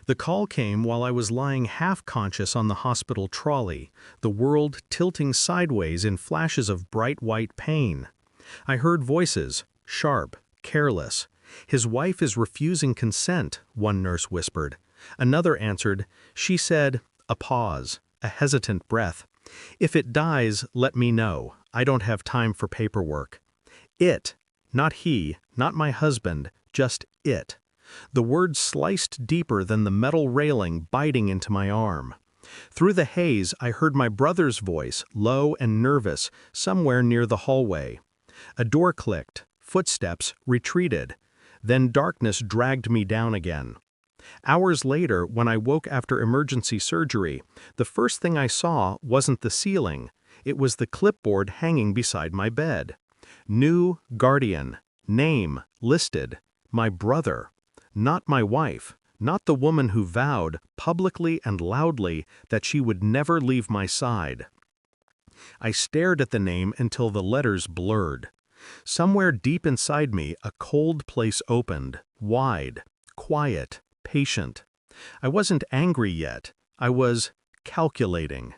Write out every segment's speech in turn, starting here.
The call came while I was lying half-conscious on the hospital trolley, the world tilting sideways in flashes of bright white pain. I heard voices, sharp, careless. "His wife is refusing consent," one nurse whispered. Another answered, "She said," a pause, a hesitant breath. "If it dies, let me know. I don't have time for paperwork." It, not he, not my husband, just it. The word sliced deeper than the metal railing biting into my arm. Through the haze, I heard my brother's voice, low and nervous, somewhere near the hallway. A door clicked, footsteps retreated. Then darkness dragged me down again. Hours later, when I woke after emergency surgery, the first thing I saw wasn't the ceiling. It was the clipboard hanging beside my bed. New guardian, name listed, my brother. Not my wife, not the woman who vowed, publicly and loudly, that she would never leave my side. I stared at the name until the letters blurred. Somewhere deep inside me, a cold place opened, wide, quiet, patient. I wasn't angry yet. I was calculating.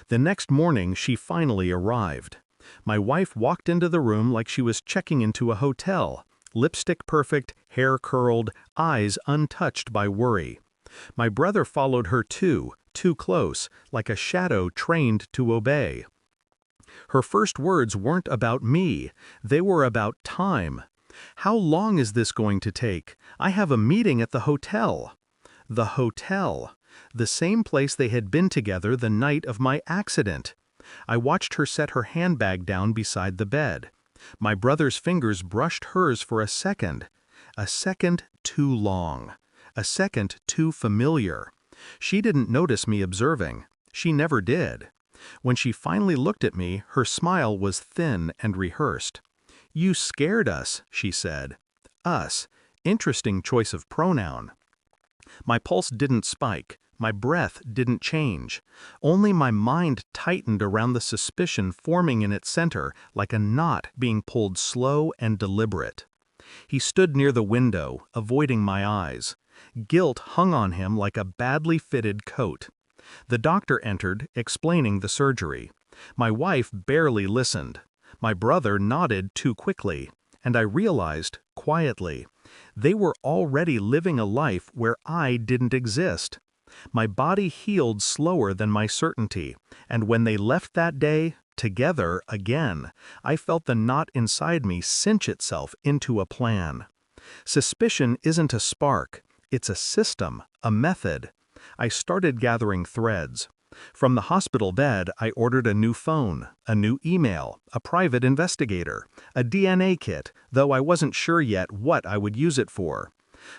The next morning, she finally arrived. My wife walked into the room like she was checking into a hotel. Lipstick perfect, hair curled, eyes untouched by worry. My brother followed her too close, like a shadow trained to obey. Her first words weren't about me, they were about time. "How long is this going to take? I have a meeting at the hotel." The hotel. The same place they had been together the night of my accident. I watched her set her handbag down beside the bed. My brother's fingers brushed hers for a second too long, a second too familiar. She didn't notice me observing. She never did. When she finally looked at me, her smile was thin and rehearsed. "You scared us," she said. Us. Interesting choice of pronoun. My pulse didn't spike. My breath didn't change. Only my mind tightened around the suspicion forming in its center like a knot being pulled slow and deliberate. He stood near the window, avoiding my eyes. Guilt hung on him like a badly fitted coat. The doctor entered, explaining the surgery. My wife barely listened. My brother nodded too quickly, and I realized, quietly, they were already living a life where I didn't exist. My body healed slower than my certainty, and when they left that day, together again, I felt the knot inside me cinch itself into a plan. Suspicion isn't a spark, it's a system, a method. I started gathering threads. From the hospital bed, I ordered a new phone, a new email, a private investigator, a DNA kit, though I wasn't sure yet what I would use it for.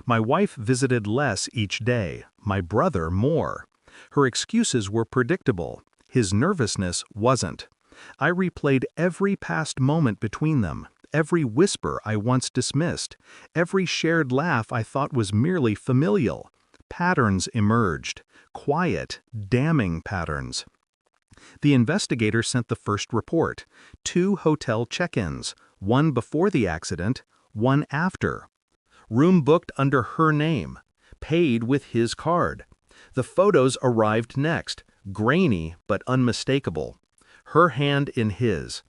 My wife visited less each day, my brother more. Her excuses were predictable. His nervousness wasn't. I replayed every past moment between them, every whisper I once dismissed, every shared laugh I thought was merely familial. Patterns emerged, quiet, damning patterns. The investigator sent the first report, 2 hotel check-ins, one before the accident, one after. Room booked under her name, paid with his card. The photos arrived next, grainy but unmistakable. Her hand in his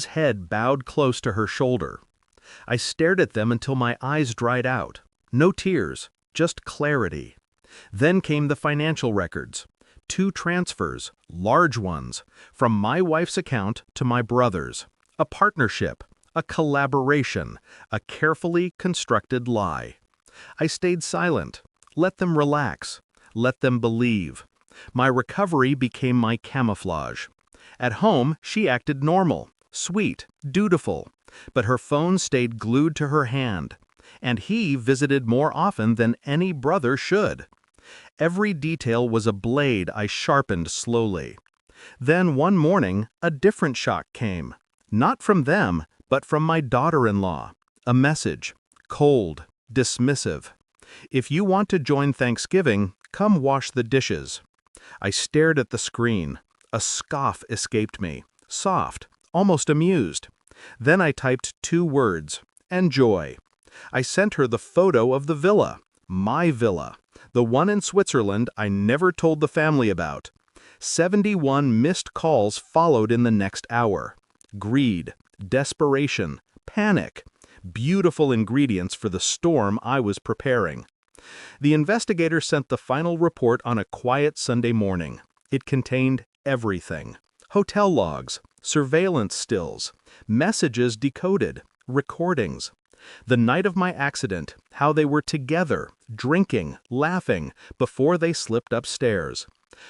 head bowed close to her shoulder. I stared at them until my eyes dried out. No tears, just clarity. Then came the financial records. 2 transfers, large ones, from my wife's account to my brother's. A partnership. A collaboration, a carefully constructed lie. I stayed silent, let them relax, let them believe. My recovery became my camouflage. At home, she acted normal, sweet, dutiful, but her phone stayed glued to her hand, and he visited more often than any brother should. Every detail was a blade I sharpened slowly. Then one morning, a different shock came, not from them, but from my daughter-in-law. A message, cold, dismissive. "If you want to join Thanksgiving, come wash the dishes." I stared at the screen. A scoff escaped me, soft, almost amused. Then I typed 2 words, enjoy. I sent her the photo of the villa, my villa, The one in Switzerland I never told the family about. 71 missed calls followed in the next hour. Greed, desperation, panic. Beautiful ingredients for the storm I was preparing. The investigator sent the final report on a quiet Sunday morning. It contained everything. Hotel logs, surveillance stills, messages decoded, recordings. The night of my accident, how they were together, drinking, laughing, before they slipped upstairs.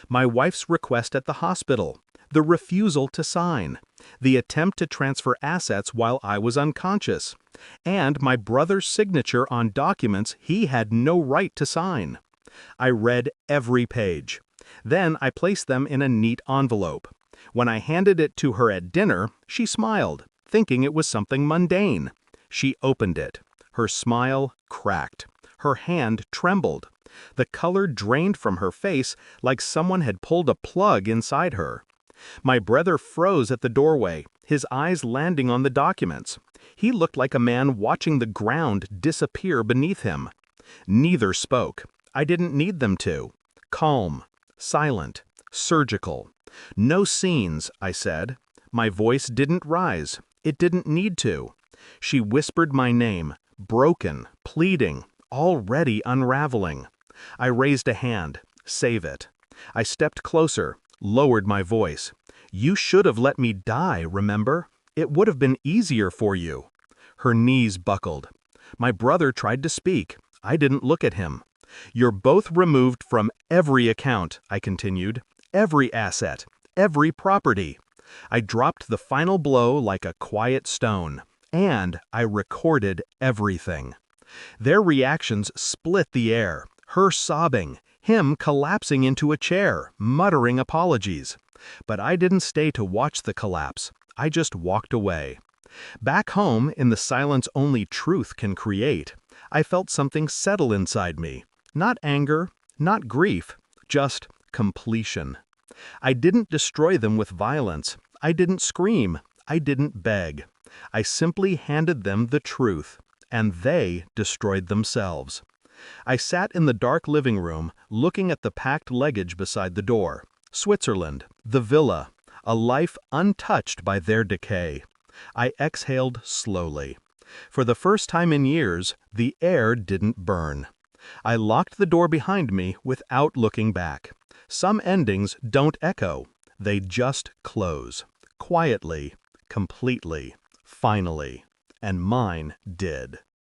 My wife's request at the hospital, the refusal to sign, the attempt to transfer assets while I was unconscious, and my brother's signature on documents he had no right to sign. I read every page. Then I placed them in a neat envelope. When I handed it to her at dinner, she smiled, thinking it was something mundane. She opened it. Her smile cracked. Her hand trembled. The color drained from her face like someone had pulled a plug inside her. My brother froze at the doorway, his eyes landing on the documents. He looked like a man watching the ground disappear beneath him. Neither spoke. I didn't need them to. Calm, silent, surgical. No scenes, I said. My voice didn't rise. It didn't need to. She whispered my name, broken, pleading, already unraveling. I raised a hand. Save it. I stepped closer, lowered my voice. You should have let me die, remember? It would have been easier for you. Her knees buckled. My brother tried to speak. I didn't look at him. You're both removed from every account, I continued. Every asset, every property. I dropped the final blow like a quiet stone. And I recorded everything. Their reactions split the air. Her sobbing, him collapsing into a chair, muttering apologies. But I didn't stay to watch the collapse. I just walked away. Back home, in the silence only truth can create, I felt something settle inside me. Not anger, not grief, just completion. I didn't destroy them with violence. I didn't scream. I didn't beg. I simply handed them the truth, and they destroyed themselves. I sat in the dark living room, looking at the packed luggage beside the door. Switzerland, the villa, a life untouched by their decay. I exhaled slowly. For the first time in years, the air didn't burn. I locked the door behind me without looking back. Some endings don't echo. They just close. Quietly, completely, finally. And mine did.